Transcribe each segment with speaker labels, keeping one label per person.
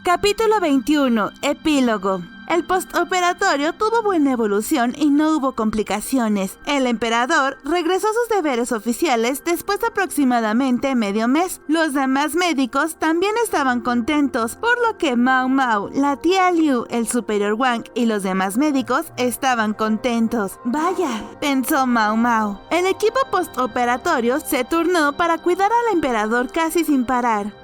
Speaker 1: Capítulo 21. Epílogo. El postoperatorio tuvo buena evolución y no hubo complicaciones. El emperador regresó a sus deberes oficiales después de aproximadamente medio mes. Los demás médicos también estaban contentos, por lo que Mao Mao, la tía Liu, el superior Wang y los demás médicos estaban contentos. Vaya, pensó Mao Mao. El equipo postoperatorio se turnó para cuidar al emperador casi sin parar.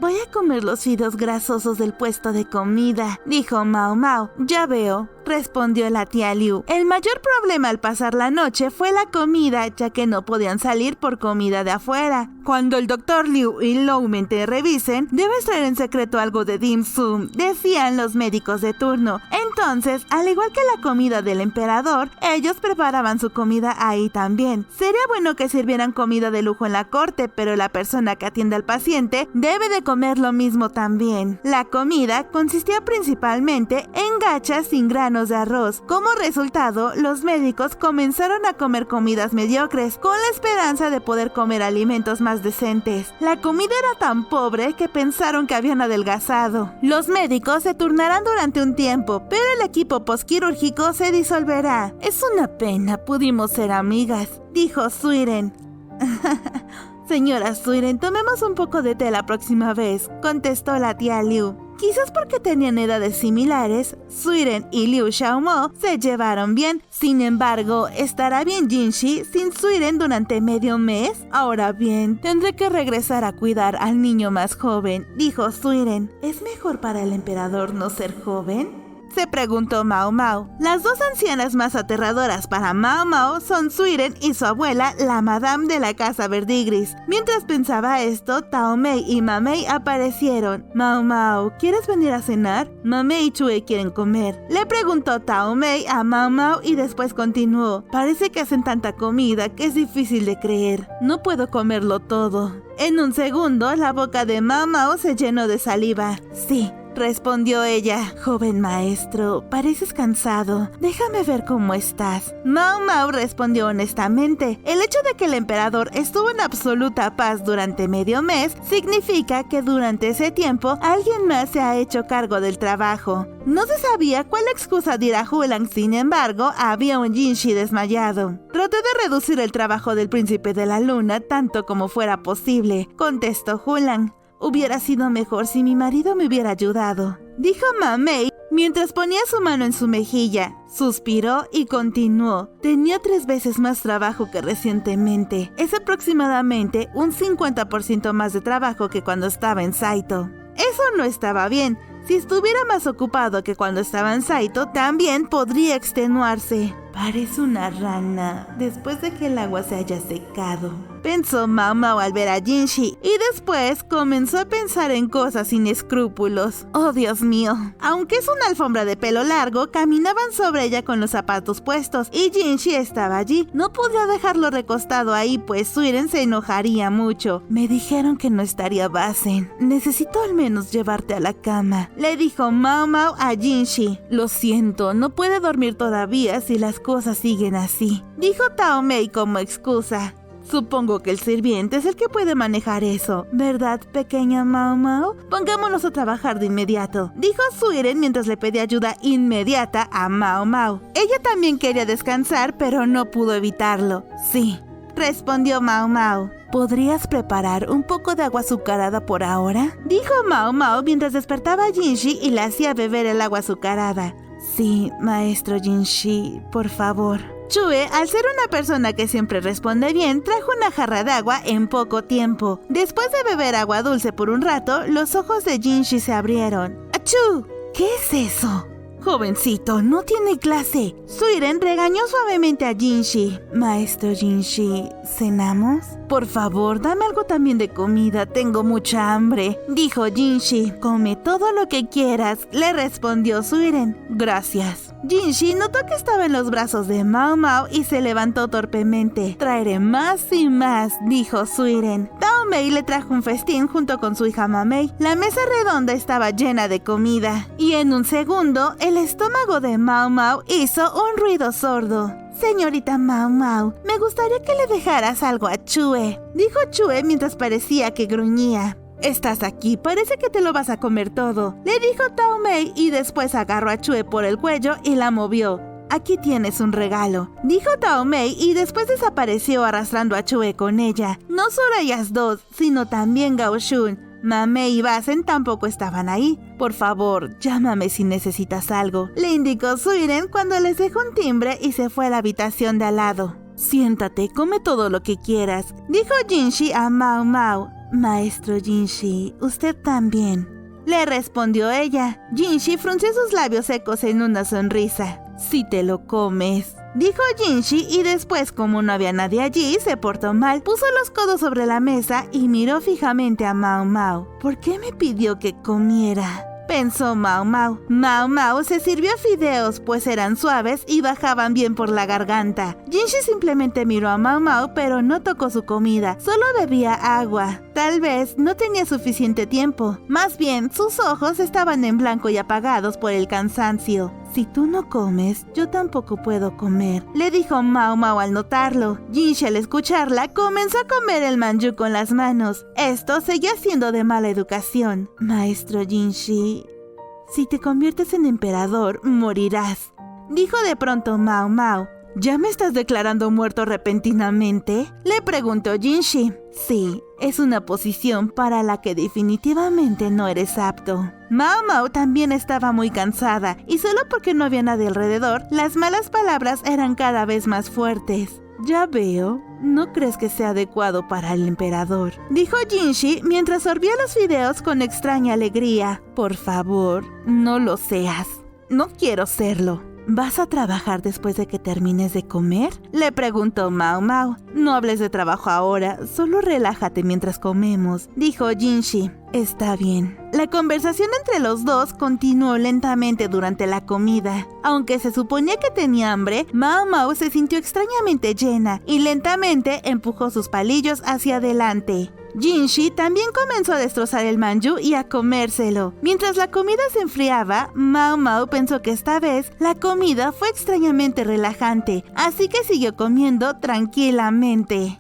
Speaker 1: Voy a comer los fideos grasosos del puesto de comida, dijo Mao Mao. Ya veo, respondió la tía Liu. El mayor problema al pasar la noche fue la comida, ya que no podían salir por comida de afuera. Cuando el doctor Liu y Loumen te revisen, debes traer en secreto algo de dim sum, decían los médicos de turno. Entonces, al igual que la comida del emperador, ellos preparaban su comida ahí también. Sería bueno que sirvieran comida de lujo en la corte, pero la persona que atiende al paciente debe de comer lo mismo también. La comida consistía principalmente en gachas sin granos de arroz. Como resultado, los médicos comenzaron a comer comidas mediocres, con la esperanza de poder comer alimentos más decentes. La comida era tan pobre que pensaron que habían adelgazado. Los médicos se turnarán durante un tiempo, pero el equipo posquirúrgico se disolverá. Es una pena, pudimos ser amigas, dijo Suiren. Señora Suiren, tomemos un poco de té la próxima vez, contestó la tía Liu. Quizás porque tenían edades similares, Suiren y Liu Xiaomo se llevaron bien. Sin embargo, ¿estará bien Jinshi sin Suiren durante medio mes? Ahora bien, tendré que regresar a cuidar al niño más joven, dijo Suiren. ¿Es mejor para el emperador no ser joven?, se preguntó Mao Mao. Las dos ancianas más aterradoras para Mao Mao son Suiren y su abuela, la madame de la casa verdigris. Mientras pensaba esto, Tao Mei y Ma Mei aparecieron. Mao Mao, ¿quieres venir a cenar? Ma Mei y Chue quieren comer. Le preguntó Tao Mei a Mao Mao y después continuó. Parece que hacen tanta comida que es difícil de creer. No puedo comerlo todo. En un segundo, la boca de Mao Mao se llenó de saliva. Sí, respondió ella. Joven maestro, pareces cansado. Déjame ver cómo estás. Mao Mao respondió honestamente. El hecho de que el emperador estuvo en absoluta paz durante medio mes significa que durante ese tiempo alguien más se ha hecho cargo del trabajo. No se sabía cuál excusa diera Hulang, sin embargo, había un Jinshi desmayado. Traté de reducir el trabajo del príncipe de la luna tanto como fuera posible, contestó Hulang. Hubiera sido mejor si mi marido me hubiera ayudado, dijo Ma Mei mientras ponía su mano en su mejilla. Suspiró y continuó. Tenía 3 veces más trabajo que recientemente. Es aproximadamente un 50% más de trabajo que cuando estaba en Saito. Eso no estaba bien. Si estuviera más ocupado que cuando estaba en Saito, también podría extenuarse. Parece una rana después de que el agua se haya secado, pensó Mao Mao al ver a Jinshi, y después comenzó a pensar en cosas sin escrúpulos. Oh, Dios mío. Aunque es una alfombra de pelo largo, caminaban sobre ella con los zapatos puestos, y Jinshi estaba allí. No podía dejarlo recostado ahí, pues Suiren se enojaría mucho. Me dijeron que no estaría Basen. Necesito al menos llevarte a la cama, le dijo Mao Mao a Jinshi. Lo siento, no puede dormir todavía si las cosas siguen así, dijo Tao Mei como excusa. Supongo que el sirviente es el que puede manejar eso, ¿verdad, pequeña Mao Mao? Pongámonos a trabajar de inmediato, dijo Suiren mientras le pedía ayuda inmediata a Mao Mao. Ella también quería descansar, pero no pudo evitarlo. Sí, respondió Mao Mao. ¿Podrías preparar un poco de agua azucarada por ahora?, dijo Mao Mao mientras despertaba a Jinshi y le hacía beber el agua azucarada. Sí, maestro Jinshi, por favor. Chue, al ser una persona que siempre responde bien, trajo una jarra de agua en poco tiempo. Después de beber agua dulce por un rato, los ojos de Jinshi se abrieron. ¡Achú! ¿Qué es eso? Jovencito, no tiene clase. Suiren regañó suavemente a Jinshi. Maestro Jinshi, ¿cenamos? Por favor, dame algo también de comida, tengo mucha hambre, dijo Jinshi. Come todo lo que quieras, le respondió Suiren. Gracias. Jinshi notó que estaba en los brazos de Mao Mao y se levantó torpemente. Traeré más y más, dijo Suiren. Tao Mei le trajo un festín junto con su hija Ma Mei. La mesa redonda estaba llena de comida, y en un segundo, el estómago de Mao Mao hizo un ruido sordo. Señorita Mao Mao, me gustaría que le dejaras algo a Chue, dijo Chue mientras parecía que gruñía. Estás aquí, parece que te lo vas a comer todo, le dijo Tao Mei y después agarró a Chue por el cuello y la movió. Aquí tienes un regalo, dijo Tao Mei y después desapareció arrastrando a Chue con ella. No solo ellas dos, sino también Gao Shun. Ma Mei y Basen tampoco estaban ahí. Por favor, llámame si necesitas algo, le indicó Suiren cuando les dejó un timbre y se fue a la habitación de al lado. Siéntate, come todo lo que quieras, dijo Jinshi a Mao Mao. Maestro Jinshi, usted también, le respondió ella. Jinshi frunció sus labios secos en una sonrisa. Si te lo comes, dijo Jinshi y después, como no había nadie allí, se portó mal, puso los codos sobre la mesa y miró fijamente a Mao Mao. ¿Por qué me pidió que comiera?, pensó Mao Mao. Mao Mao se sirvió fideos, pues eran suaves y bajaban bien por la garganta. Jinshi simplemente miró a Mao Mao, pero no tocó su comida, solo bebía agua. Tal vez no tenía suficiente tiempo. Más bien, sus ojos estaban en blanco y apagados por el cansancio. Si tú no comes, yo tampoco puedo comer, le dijo Mao Mao al notarlo. Jinshi, al escucharla, comenzó a comer el manjú con las manos. Esto seguía siendo de mala educación. Maestro Jinshi, si te conviertes en emperador, morirás, dijo de pronto Mao Mao. ¿Ya me estás declarando muerto repentinamente?, le preguntó Jinshi. Sí, es una posición para la que definitivamente no eres apto. Mao Mao también estaba muy cansada, y solo porque no había nadie alrededor, las malas palabras eran cada vez más fuertes. Ya veo, no crees que sea adecuado para el emperador, dijo Jinshi mientras sorbía los fideos con extraña alegría. Por favor, no lo seas. No quiero serlo. ¿Vas a trabajar después de que termines de comer?, le preguntó Mao Mao. No hables de trabajo ahora, solo relájate mientras comemos, dijo Jinshi. Está bien. La conversación entre los dos continuó lentamente durante la comida. Aunque se suponía que tenía hambre, Mao Mao se sintió extrañamente llena y lentamente empujó sus palillos hacia adelante. Jinshi también comenzó a destrozar el manjú y a comérselo. Mientras la comida se enfriaba, Mao Mao pensó que esta vez la comida fue extrañamente relajante, así que siguió comiendo tranquilamente.